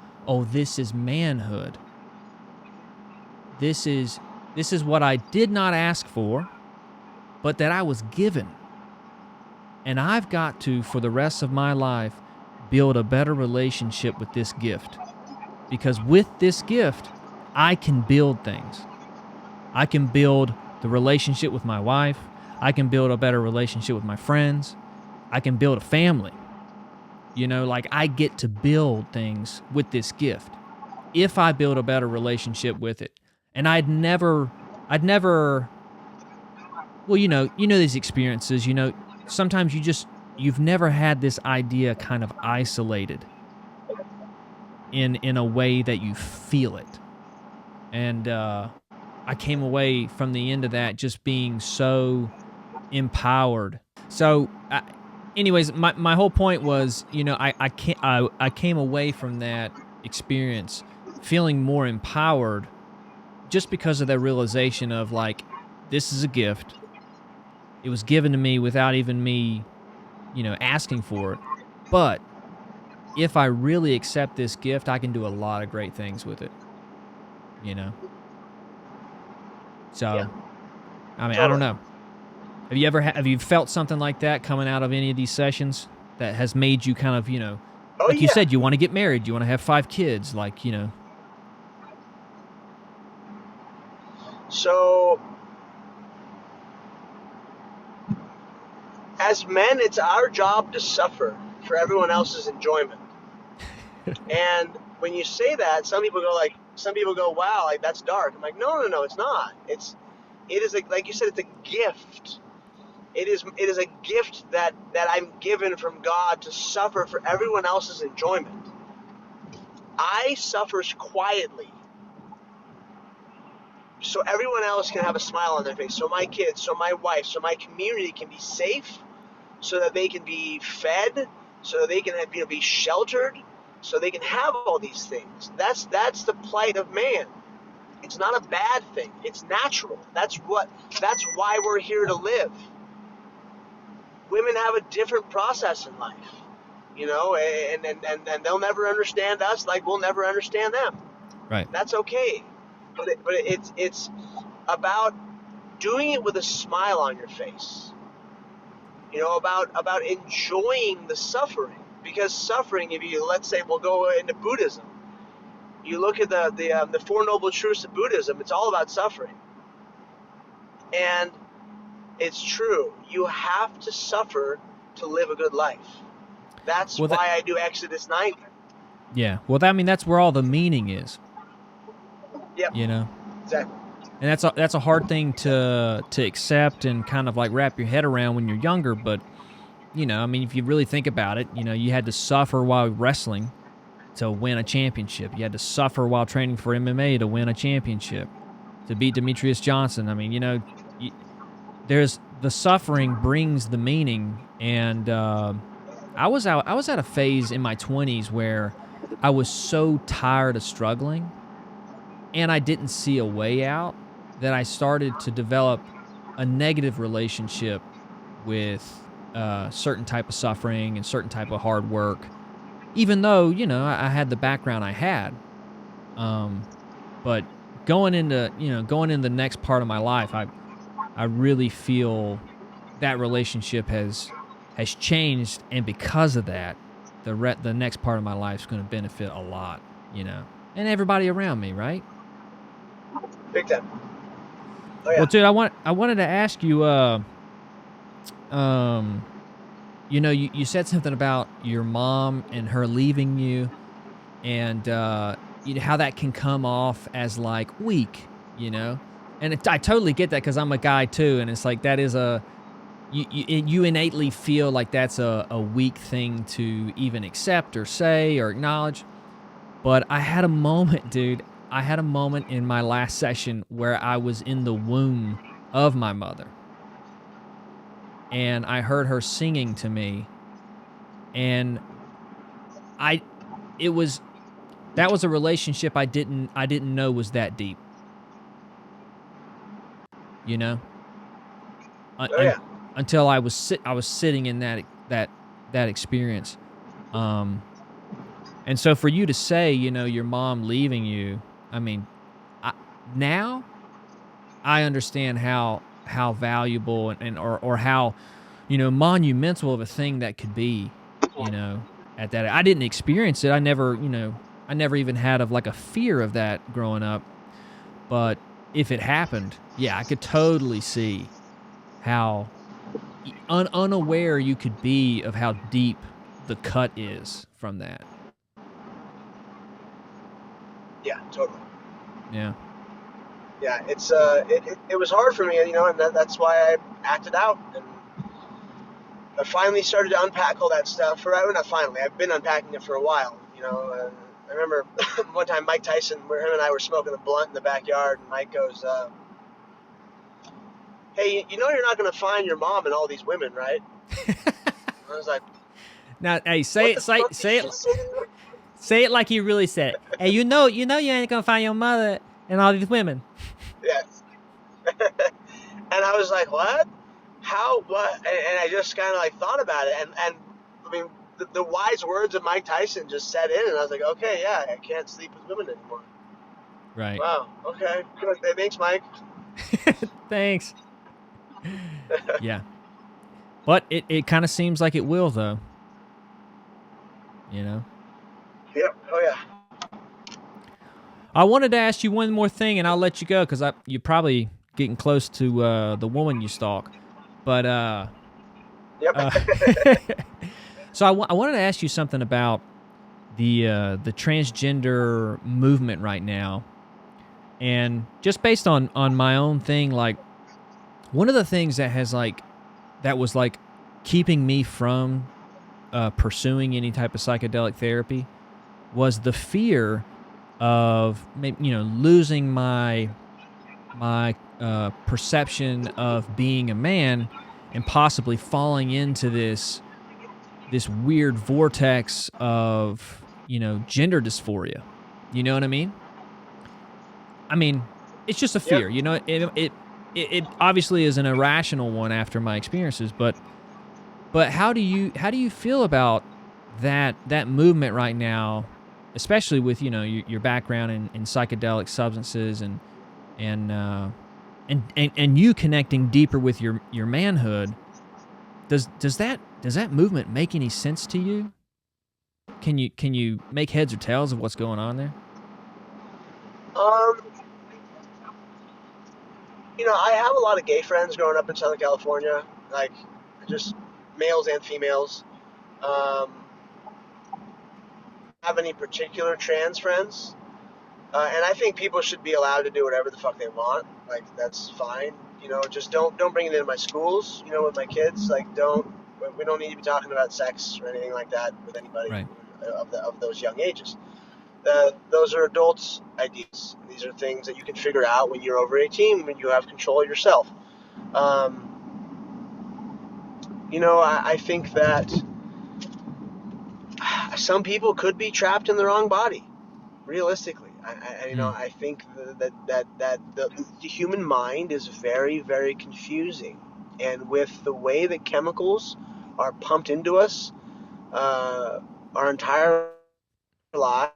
this is manhood. This is what I did not ask for, but that I was given. And I've got to, for the rest of my life, build a better relationship with this gift. Because with this gift, I can build things. I can build the relationship with my wife. I can build a better relationship with my friends. I can build a family. Like I get to build things with this gift if I build a better relationship with it. And I'd never, well, these experiences, sometimes you've never had this idea kind of isolated in a way that you feel it. And I came away from the end of that just being so empowered. So anyways, my whole point was, I came away from that experience feeling more empowered just because of that realization of like, this is a gift. It was given to me without even me, asking for it. But if I really accept this gift, I can do a lot of great things with it. So, Yeah. I mean, Totally. I don't know. Have you felt something like that coming out of any of these sessions that has made you kind of, Oh like you yeah. said, you want to get married, you want to have 5 kids, like, So as men, it's our job to suffer for everyone else's enjoyment. And when you say that, some people go, wow, like that's dark. I'm like, no, it's not. It is like you said, it's a gift. It is a gift that I'm given from God to suffer for everyone else's enjoyment. I suffers quietly, so everyone else can have a smile on their face. So my kids, so my wife, so my community can be safe, so that they can be fed, so that they can be sheltered, so they can have all these things. That's the plight of man. It's not a bad thing. It's natural. That's why we're here to live. Women have a different process in life, and they'll never understand us like we'll never understand them. right. That's okay. But it's about doing it with a smile on your face. About enjoying the suffering, because suffering, let's say we'll go into Buddhism. You look at the Four Noble Truths of Buddhism. It's all about suffering, and it's true. You have to suffer to live a good life. That's why I do Exodus 9. Yeah. Well, that's where all the meaning is. Yep. Exactly. And that's a hard thing to accept and kind of like wrap your head around when you're younger. But if you really think about it, you had to suffer while wrestling to win a championship. You had to suffer while training for MMA to win a championship, to beat Demetrius Johnson. There's the suffering brings the meaning. And I was at a phase in my 20s where I was so tired of struggling, and I didn't see a way out, that I started to develop a negative relationship with certain type of suffering and certain type of hard work, even though, I had the background I had. But going into the next part of my life, I really feel that relationship has changed, and because of that, the next part of my life is going to benefit a lot, and everybody around me, right? Big time. Oh, yeah. Well, dude, I wanted to ask you, you said something about your mom and her leaving you, and how that can come off as like weak, and I totally get that, because I'm a guy too, and it's like that is you innately feel like that's a weak thing to even accept or say or acknowledge. But I had a moment, dude. I had a moment in my last session where I was in the womb of my mother, and I heard her singing to me, and that was a relationship I didn't know was that deep. Oh, yeah. Until I was sitting in that experience. And so for you to say, your mom leaving you, now I understand how valuable or how, monumental of a thing that could be, at that. I didn't experience it. I never even had of like a fear of that growing up. But if it happened, yeah, I could totally see how unaware you could be of how deep the cut is from that. Yeah, totally. Yeah. Yeah, it was hard for me, and that's why I acted out, and I finally started to unpack all that stuff. Not finally, I've been unpacking it for a while, I remember one time Mike Tyson, where him and I were smoking a blunt in the backyard, and Mike goes, "Hey, you're not going to find your mom and all these women, right?" I was like, "Now, hey, say it like you really said it. Hey, you ain't gonna find your mother and all these women." Yes. And I was like, "What? How? What?" And I just kind of like thought about it, and the wise words of Mike Tyson just set in, and I was like, "Okay, yeah, I can't sleep with women anymore." Right. Wow. Okay. Good. Thanks, Mike. Thanks. Yeah. But it kind of seems like it will, though. You know? Yep. Oh, yeah. I wanted to ask you one more thing, and I'll let you go because you're probably getting close to the woman you stalk. But Yep. so I wanted to ask you something about the transgender movement right now, and just based on my own thing, like one of the things that was keeping me from pursuing any type of psychedelic therapy was the fear of losing my perception of being a man and possibly falling into this weird vortex of gender dysphoria. You know what I mean? I mean, it's just a Yep. fear. It obviously is an irrational one after my experiences, but how do you feel about that movement right now, especially with your background in psychedelic substances and you connecting deeper with your manhood? Does that movement make any sense to you? Can you make heads or tails of what's going on there? Um, I have a lot of gay friends growing up in Southern California, like just males and females. Um, have any particular trans friends? And I think people should be allowed to do whatever the fuck they want. Like that's fine. Just don't bring it into my schools. With my kids, like we don't need to be talking about sex or anything like that with anybody Right. of those young ages. Those are adults' ideas. These are things that you can figure out when you're over 18, when you have control of yourself. I think that some people could be trapped in the wrong body, realistically. I think that the human mind is very, very confusing, and with the way that chemicals are pumped into us, our entire life,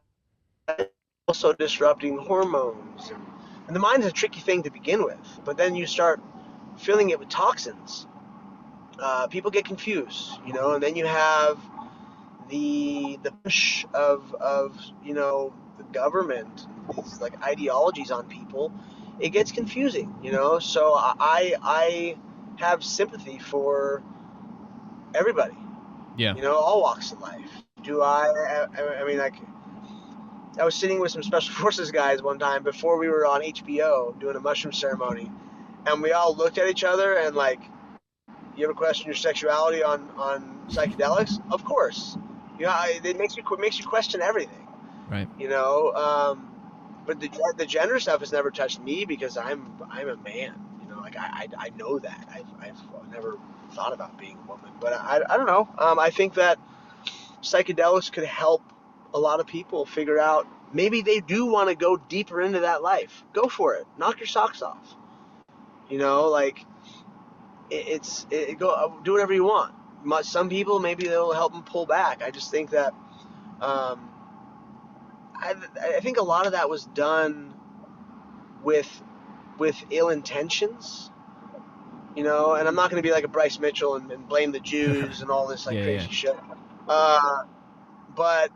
also disrupting hormones, and the mind is a tricky thing to begin with. But then you start filling it with toxins. People get confused, and then you have the push of the government, these like ideologies on people. It gets confusing, so I have sympathy for everybody, Yeah. all walks of life. I mean, like, I was sitting with some special forces guys one time before we were on HBO doing a mushroom ceremony, and we all looked at each other and like, you ever question your sexuality on psychedelics? Of course. It makes you question everything. Right. But the gender stuff has never touched me because I'm a man. Like I know that. I've never thought about being a woman, but I don't know. I think that psychedelics could help a lot of people figure out maybe they do want to go deeper into that life. Go for it. Knock your socks off. Like go do whatever you want. Some people maybe it'll help them pull back. I just think that I think a lot of that was done with ill intentions. And I'm not going to be like a Bryce Mitchell and blame the Jews and all this like crazy shit. But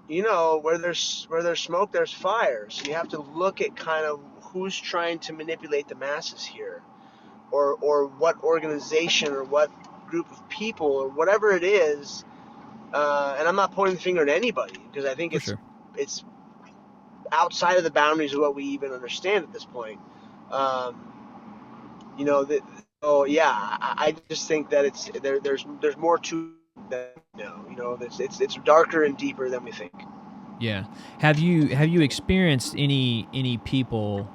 where there's smoke, there's fire. So you have to look at kind of who's trying to manipulate the masses here, or what organization or what group of people or whatever it is. And I'm not pointing the finger at anybody because I think it's outside of the boundaries of what we even understand at this point. I just think that there's more to that. It's darker and deeper than we think. Yeah. Have you experienced any people,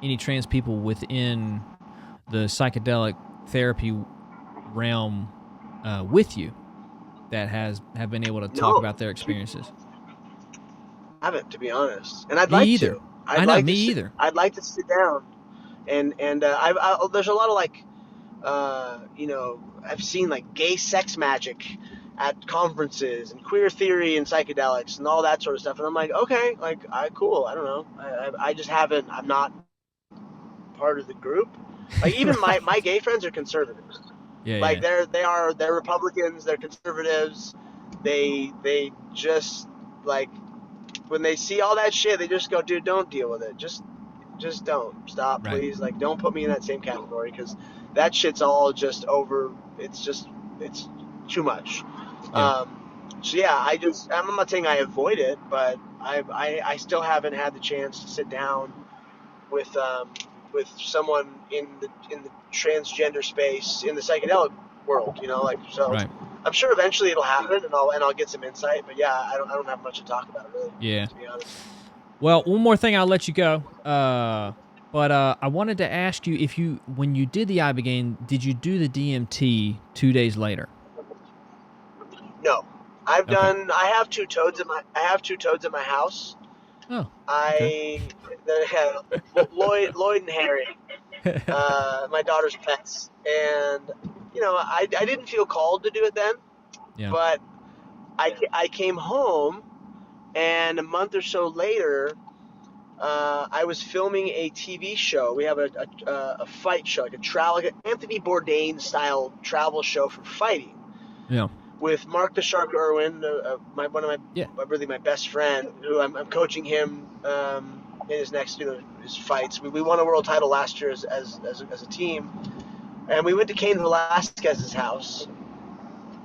any trans people within the psychedelic therapy realm with you that have been able to talk about their experiences? I haven't, to be honest, and I'd Me like either. to. Either. I'd like to sit down, and there's a lot of like, I've seen like gay sex magic at conferences and queer theory and psychedelics and all that sort of stuff, and I'm like, okay, like, cool. I don't know. I just haven't. I'm not part of the group. Like even Right. my gay friends are conservatives. Yeah, Like yeah. they're Republicans, they're conservatives. They just like when they see all that shit, they just go, dude, don't deal with it. Just don't stop, Right. please. Like don't put me in that same category because that shit's all just over. It's too much. Yeah. So yeah, I'm not saying I avoid it, but I still haven't had the chance to sit down with someone in the transgender space in the psychedelic world, like so. Right. I'm sure eventually it'll happen, and I'll get some insight. But yeah, I don't have much to talk about it really, Yeah. to be honest. Well, one more thing, I'll let you go. But I wanted to ask you if when you did the Ibogaine, did you do the DMT 2 days later? No, Okay. I have two toads in my house. Oh. Okay. I Lloyd and Harry, my daughter's pets, and I didn't feel called to do it then, Yeah. but I came home, and a month or so later, I was filming a TV show. We have a fight show, like an Anthony Bourdain style travel show for fighting Yeah. with Mark the Shark Irwin, one of Yeah. my best friend, who I'm coaching him in his next his fights. We won a world title last year as a team, and we went to Cain Velasquez's house.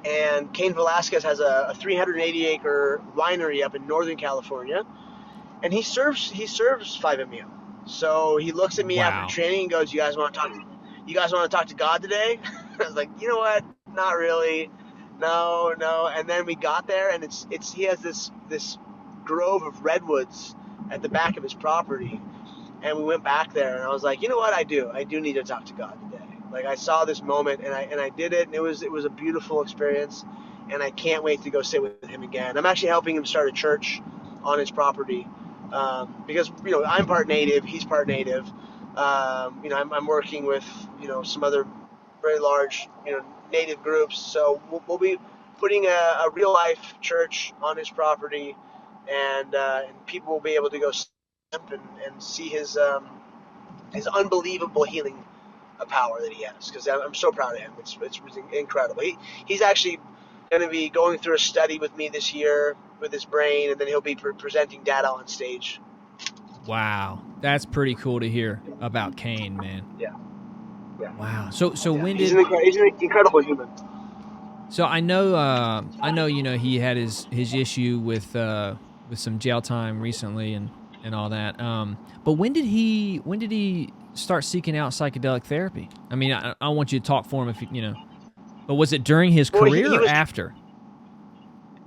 And Cain Velasquez has a 380-acre winery up in Northern California, and he serves 5-MeO. So he looks at me after Wow. training and goes, "You guys want to talk? You guys want to talk to God today?" I was like, "You know what? Not really. No, no." And then we got there, and he has this grove of redwoods at the back of his property, and we went back there, and I was like, "You know what? I do need to talk to God today." Like I saw this moment, and I did it, and it was a beautiful experience, and I can't wait to go sit with him again. I'm actually helping him start a church on his property. Because I'm part native, he's part native. I'm working with some other very large native groups, so we'll be putting a real life church on his property, and people will be able to go and see his unbelievable healing power that he has. Because I'm so proud of him. It's incredible. He's actually going to be going through a study with me this year with his brain, and then he'll be presenting data on stage. Wow. That's pretty cool to hear about Cain, man. Yeah. Wow. So Yeah. when He's did an incredible human. So I know he had his issue with some jail time recently and all that. But when did he start seeking out psychedelic therapy? I mean, I want you to talk for him if. But was it during his Well, career he or was after?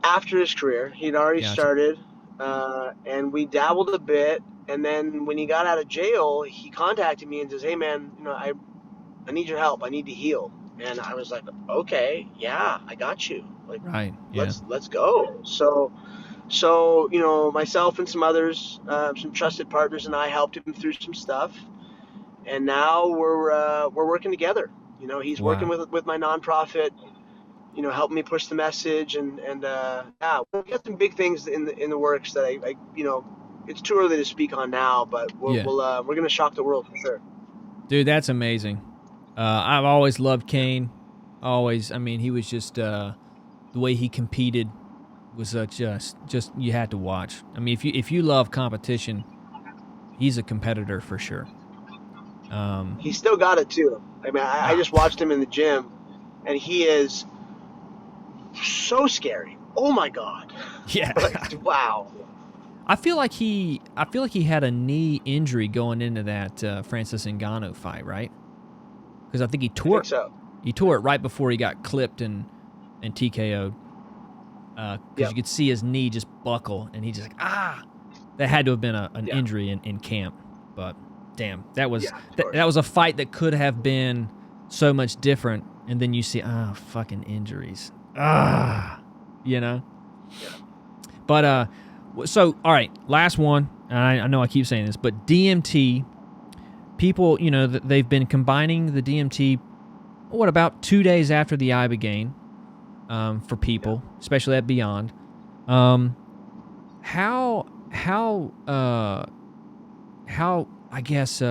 after his career. He'd already Gotcha. started, and we dabbled a bit. And then when he got out of jail, he contacted me and says, "Hey, man, I need your help. I need to heal." And I was like, "Okay, yeah, I got you. Like, Right. Yeah. let's go." So myself and some others, some trusted partners, and I helped him through some stuff. And now we're working together. He's working Wow. with my nonprofit, helping me push the message, and yeah, we got some big things in the works that I it's too early to speak on now, but Yeah. we're gonna shock the world for sure. Dude, that's amazing. I've always loved Cain. Always. I mean, he was just the way he competed was just you had to watch. I mean, if you love competition, he's a competitor for sure. He's still got it too. I mean, I Ah, just watched him in the gym, and he is so scary. Oh my god! yeah. Like, wow. I feel like he had a knee injury going into that Francis Ngannou fight, right? Because I think I think so. he tore it right before he got clipped and TKO'd. Because Yep. you could see his knee just buckle, and he just like That had to have been an Yeah. injury in camp, but damn, that was Yeah. Of course. that was a fight that could have been so much different. And then you see fucking injuries, Yeah. But so all right, last one. And I know I keep saying this, but DMT people, they've been combining the DMT. What about 2 days after the Ibogaine? For people, especially at Beyond. How I guess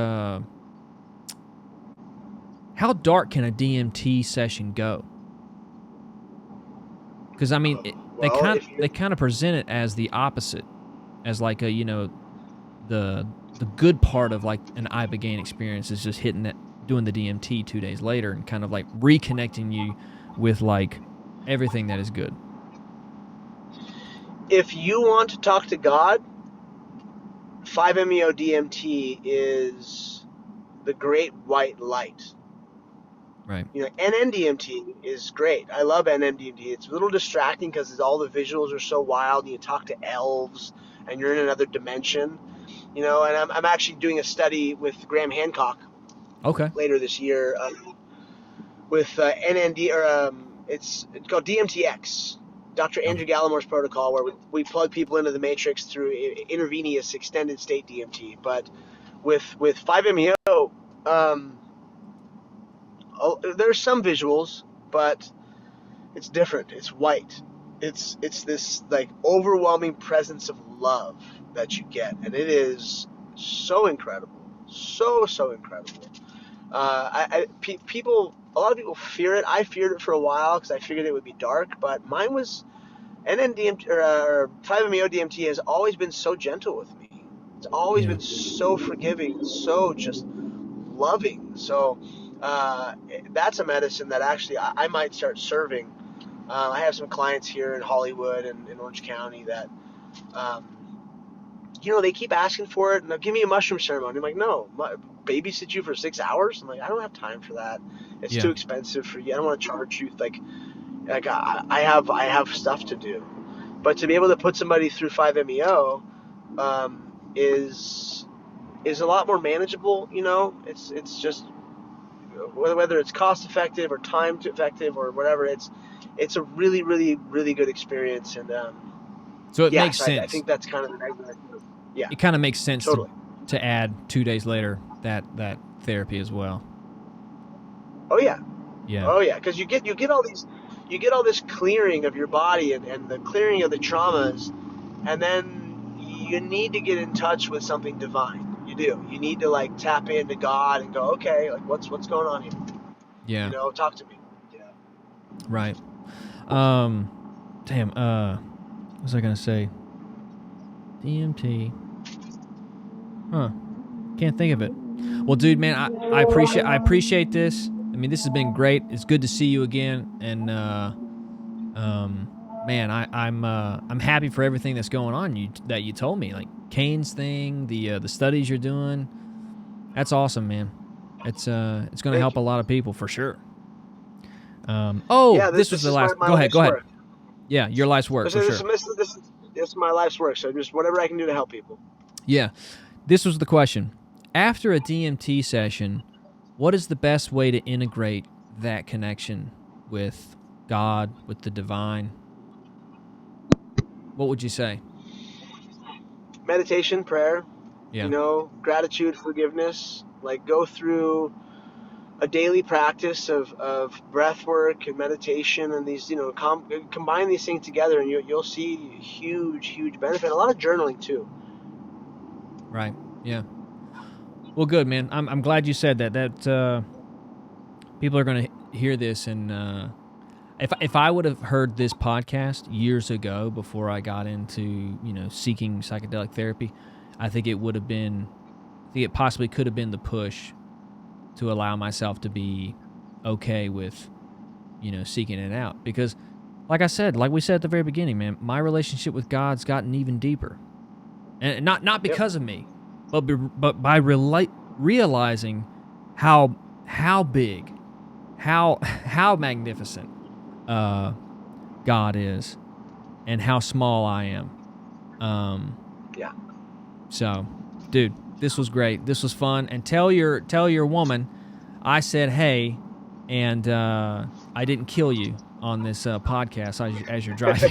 how dark can a DMT session go? Because I mean, they kind of present it as the opposite, as like a, you know, the good part of like an ibogaine experience is just hitting that, doing the DMT 2 days later, and kind of like reconnecting you with like everything that is good. If you want to talk to God, 5-MeO DMT is the great white light. Right. You know, NN-DMT is great. I love NN-DMT. It's a little distracting because all the visuals are so wild, and you talk to elves, and you're in another dimension. You know, and I'm actually doing a study with Graham Hancock. Okay. Later this year, with NND, or it's called DMTX, Dr. Andrew Gallimore's protocol, where we plug people into the matrix through intravenous extended state DMT. But with 5-MeO, there's some visuals, but it's different. It's white. It's this like overwhelming presence of love that you get, and it is so incredible, so incredible. People, a lot of people fear it. I feared it for a while because I figured it would be dark, but mine was NN-DMT, or 5-MeO DMT has always been so gentle with me. It's always been so forgiving, so just loving. So that's a medicine that actually I might start serving. I have some clients here in Hollywood and in Orange County that, you know, they keep asking for it, and they'll give me a mushroom ceremony. I'm like, no, babysit you for 6 hours? I'm like, I don't have time for that. It's too expensive for you. I don't want to charge you. Like I have stuff to do. But to be able to put somebody through 5-MeO is a lot more manageable. You know, it's just whether it's cost effective or time effective or whatever. It's a really good experience, and so it makes sense. I think that's kind of the negative. Yeah, it kind of makes sense totally. to add 2 days later that therapy as well. Oh yeah. Yeah. Oh yeah, because you get all this clearing of your body and the clearing of the traumas, and then you need to get in touch with something divine. You do. You need to like tap into God and go, okay, like what's going on here? Yeah. You know, talk to me. Yeah. Right. What was I gonna say? DMT. Huh. Can't think of it. Well, dude, man, I appreciate this. I mean, this has been great. It's good to see you again, and man, I'm happy for everything that's going on. That you told me, like Kane's thing, the studies you're doing. That's awesome, man. It's going to help a lot of people for sure. This was the last. Go ahead. Work. Yeah, your life's work for sure. This is my life's work. So just whatever I can do to help people. Yeah, this was the question. After a DMT session, what is the best way to integrate that connection with God, with the divine? What would you say? Meditation, prayer, yeah. You know, gratitude, forgiveness. Like go through a daily practice of breath work and meditation, and these, you know, combine these things together, and you'll see huge benefit. A lot of journaling too. Right. Yeah. Well, good, man. I'm glad you said that. That people are going to hear this, and if I would have heard this podcast years ago before I got into, you know, seeking psychedelic therapy, I think it would have been. I think it possibly could have been the push to allow myself to be okay with, you know, seeking it out. Because, like I said, like we said at the very beginning, man, my relationship with God's gotten even deeper, and not because of me. But by realizing how big, how magnificent God is, and how small I am. Yeah. So, dude, this was great. This was fun. And tell your woman I said hey, and I didn't kill you on this podcast as you're driving.